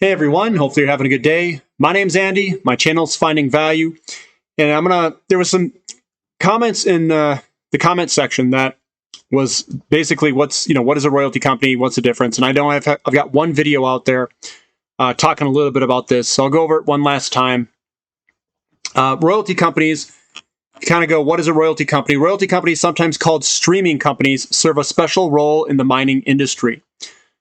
Hey everyone, hopefully you're having a good day. My name's Andy, my channel's Finding Value, and there was some comments in the comment section that was basically what is a royalty company, what's the difference, and I know I've got one video out there talking a little bit about this, so I'll go over it one last time. Royalty companies, kind of go, what is a royalty company? Royalty companies, sometimes called streaming companies, serve a special role in the mining industry.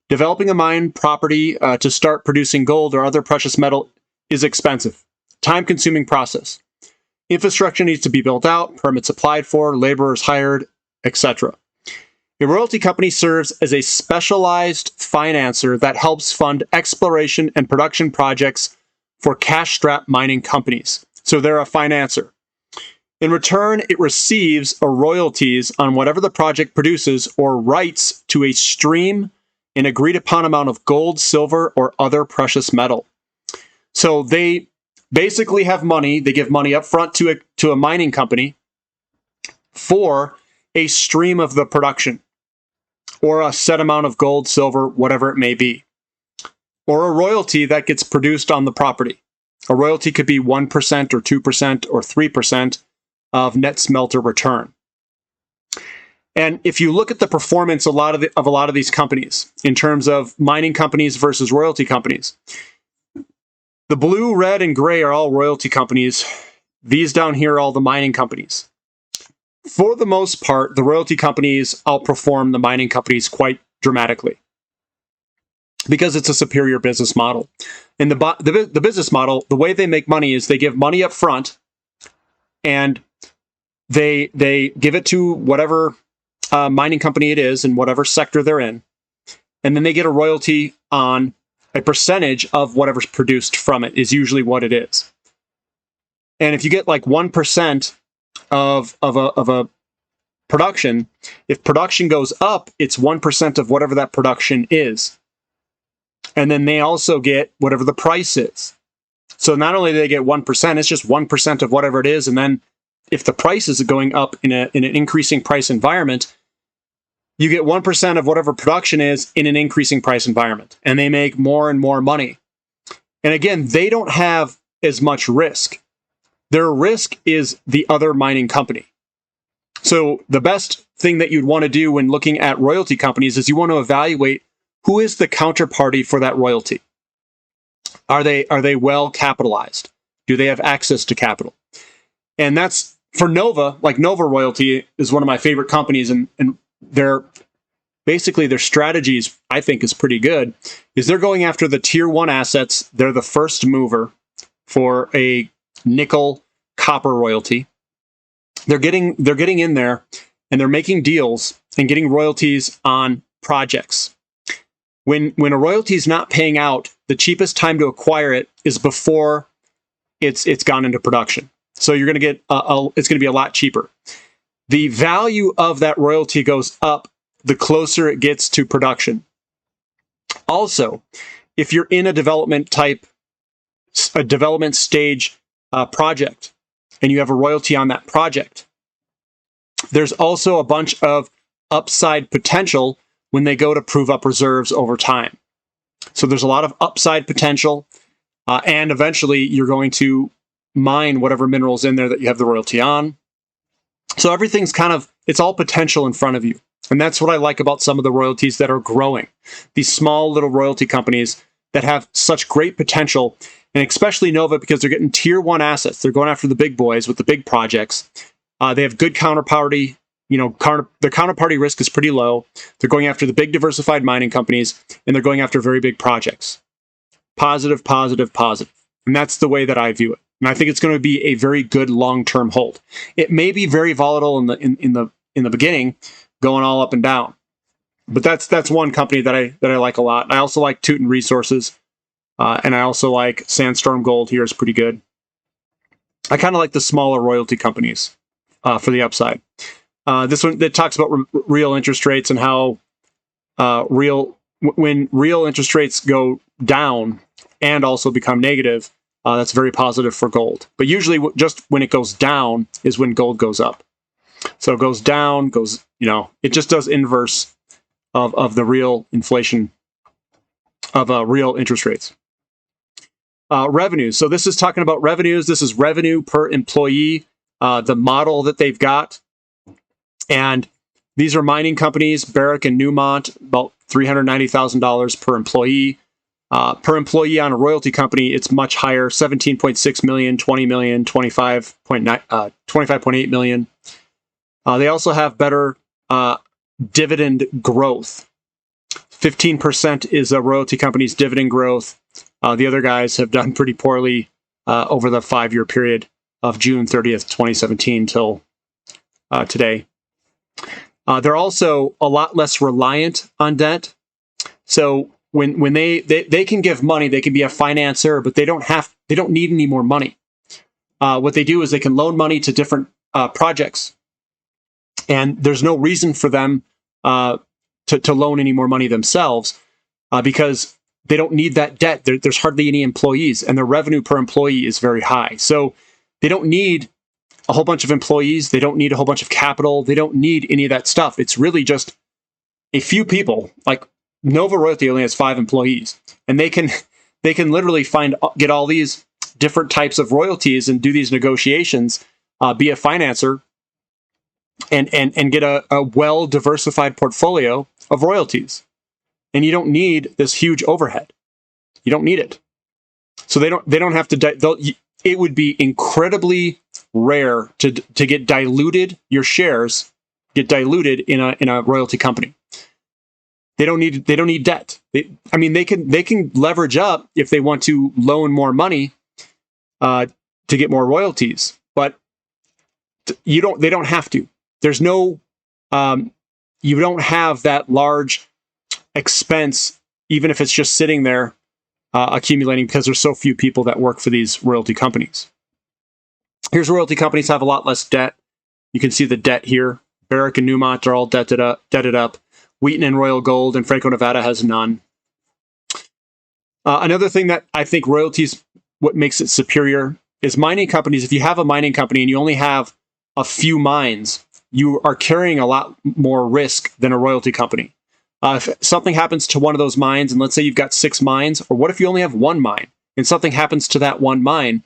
Developing a mine property to start producing gold or other precious metal is expensive, time-consuming process. Infrastructure needs to be built out, permits applied for, laborers hired, etc. A royalty company serves as a specialized financer that helps fund exploration and production projects for cash-strapped mining companies. So they're a financer. In return, it receives royalties on whatever the project produces or rights to a stream an agreed upon amount of gold, silver, or other precious metal. So they basically have money. They give money up front to a mining company for a stream of the production or a set amount of gold, silver, whatever it may be, or a royalty that gets produced on the property. A royalty could be 1% or 2% or 3% of net smelter return. And if you look at the performance of a lot of these companies in terms of mining companies versus royalty companies, the blue, red, and gray are all royalty companies. These down here are all the mining companies. For the most part, the royalty companies outperform the mining companies quite dramatically because it's a superior business model. In the business model, the way they make money is they give money up front and they give it to whatever mining company it is in whatever sector they're in, and then they get a royalty on a percentage of whatever's produced from it is usually what it is. And if you get like 1% of a production, if production goes up, it's 1% of whatever that production is. And then they also get whatever the price is. So not only do they get 1%, it's just 1% of whatever it is. And then if the price is going up in an increasing price environment, you get 1% of whatever production is in an increasing price environment, and they make more and more money. And again, they don't have as much risk. Their risk is the other mining company. So the best thing that you'd want to do when looking at royalty companies is you want to evaluate who is the counterparty for that royalty. Are they well capitalized? Do they have access to capital? And that's for Nova, like Nova Royalty is one of my favorite companies, and their strategies, I think, is pretty good, is they're going after the tier 1 assets. They're the first mover for a nickel copper royalty. They're getting in there and they're making deals and getting royalties on projects. When a royalty is not paying out, the cheapest time to acquire it is before it's gone into production. So you're going to get it's going to be a lot cheaper. The value of that royalty goes up the closer it gets to production. Also, if you're in a development stage project, and you have a royalty on that project, there's also a bunch of upside potential when they go to prove up reserves over time. So there's a lot of upside potential, and eventually you're going to mine whatever minerals in there that you have the royalty on. So everything's it's all potential in front of you. And that's what I like about some of the royalties that are growing. These small little royalty companies that have such great potential, and especially Nova because they're getting tier 1 assets. They're going after the big boys with the big projects. They have good counterparty. Their counterparty risk is pretty low. They're going after the big diversified mining companies, and they're going after very big projects. Positive, positive, positive. And that's the way that I view it. And I think it's going to be a very good long-term hold. It may be very volatile in the beginning, going all up and down. But that's one company that I like a lot. I also like Teuton Resources, and I also like Sandstorm Gold here is pretty good. I kind of like the smaller royalty companies for the upside. This one that talks about real interest rates and how when real interest rates go down and also become negative, that's very positive for gold. But usually just when it goes down is when gold goes up. So it goes down, it just does inverse of the real inflation of real interest rates. revenue. So this is talking about revenues. This is revenue per employee, the model that they've got. And these are mining companies, Barrick and Newmont, about $390,000 per employee. Per employee on a royalty company, it's much higher, 17.6 million, 20 million, 25.8 million. They also have better dividend growth. 15% is a royalty company's dividend growth. The other guys have done pretty poorly over the 5-year period of June 30th, 2017 till today. They're also a lot less reliant on debt. So when they can give money, they can be a financer, but they don't need any more money. What they do is they can loan money to different projects, and there's no reason for them to loan any more money themselves because they don't need that debt. There's hardly any employees, and their revenue per employee is very high. So they don't need a whole bunch of employees. They don't need a whole bunch of capital. They don't need any of that stuff. It's really just a few people. Like Nova Royalty only has 5 employees, and they can literally get all these different types of royalties and do these negotiations, be a financer, and get a well-diversified portfolio of royalties. And you don't need this huge overhead. You don't need it. So they don't have to. It would be incredibly rare to get diluted. Your shares get diluted in a royalty company. They don't need debt. They can leverage up if they want to loan more money to get more royalties, but they don't have to. There's no you don't have that large expense, even if it's just sitting there accumulating, because there's so few people that work for these royalty companies. Here's royalty companies have a lot less debt. You can see the debt here. Barrick and Newmont are all debted up. Wheaton and Royal Gold and Franco-Nevada has none. Another thing that I think royalties, what makes it superior, is mining companies. If you have a mining company and you only have a few mines, you are carrying a lot more risk than a royalty company. If something happens to one of those mines, and let's say you've got 6 mines, or what if you only have 1 mine, and something happens to that 1 mine,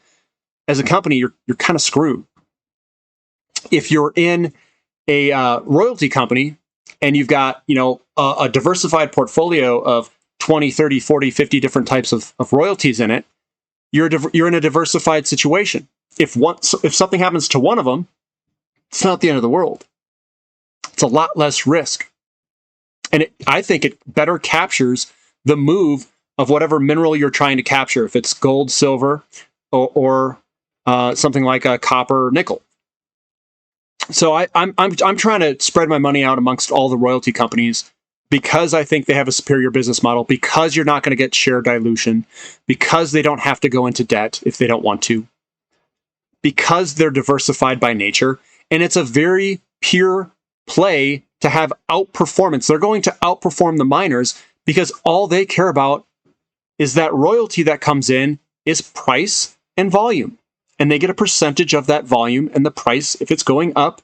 as a company, you're kind of screwed. If you're in a royalty company and you've got a diversified portfolio of 20, 30, 40, 50 different types of royalties in it, you're in a diversified situation. If something happens to one of them, it's not the end of the world. It's a lot less risk. And I think it better captures the move of whatever mineral you're trying to capture, if it's gold, silver, or something like a copper, nickel. So I'm trying to spread my money out amongst all the royalty companies because I think they have a superior business model, because you're not going to get share dilution, because they don't have to go into debt if they don't want to, because they're diversified by nature, and it's a very pure play to have outperformance. They're going to outperform the miners because all they care about is that royalty that comes in is price and volume. And they get a percentage of that volume and the price. If it's going up,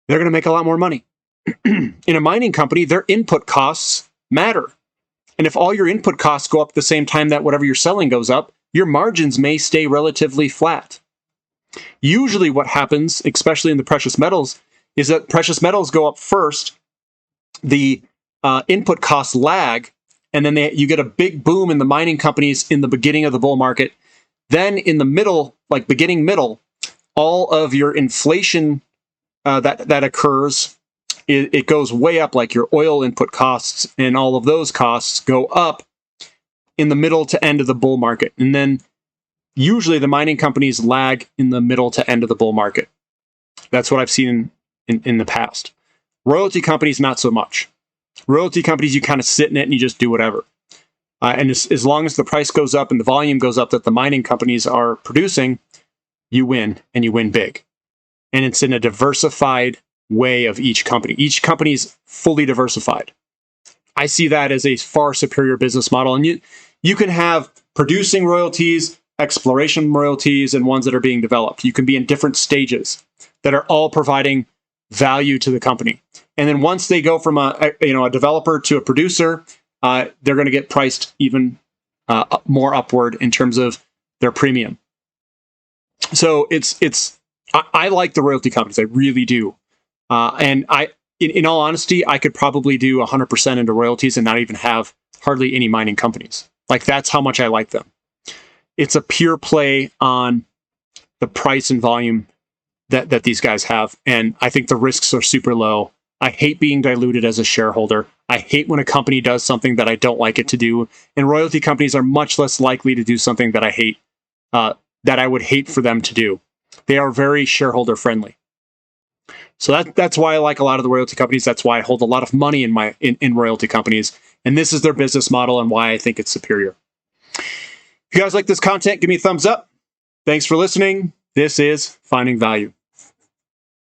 they're going to make a lot more money. In a mining company, their input costs matter. And if all your input costs go up at the same time that whatever you're selling goes up, your margins may stay relatively flat. Usually what happens, especially in the precious metals, is that precious metals go up first, the input costs lag, and then you get a big boom in the mining companies in the beginning of the bull market. Then in the middle, like beginning middle, all of your inflation that occurs, it goes way up, like your oil input costs and all of those costs go up in the middle to end of the bull market. And then usually the mining companies lag in the middle to end of the bull market. That's what I've seen in the past. Royalty companies, not so much. Royalty companies, you kind of sit in it and you just do whatever. And as long as the price goes up and the volume goes up that the mining companies are producing, you win, and you win big. And it's in a diversified way of each company. Each company is fully diversified. I see that as a far superior business model. And you can have producing royalties, exploration royalties, and ones that are being developed. You can be in different stages that are all providing value to the company. And then once they go from a developer to a producer, they're going to get priced even more upward in terms of their premium. So I like the royalty companies. I really do. And in all honesty, I could probably do 100% into royalties and not even have hardly any mining companies. Like, that's how much I like them. It's a pure play on the price and volume that these guys have. And I think the risks are super low. I hate being diluted as a shareholder. I hate when a company does something that I don't like it to do. And royalty companies are much less likely to do something that I hate, that I would hate for them to do. They are very shareholder friendly. So that's why I like a lot of the royalty companies. That's why I hold a lot of money in royalty companies. And this is their business model and why I think it's superior. If you guys like this content, give me a thumbs up. Thanks for listening. This is Finding Value.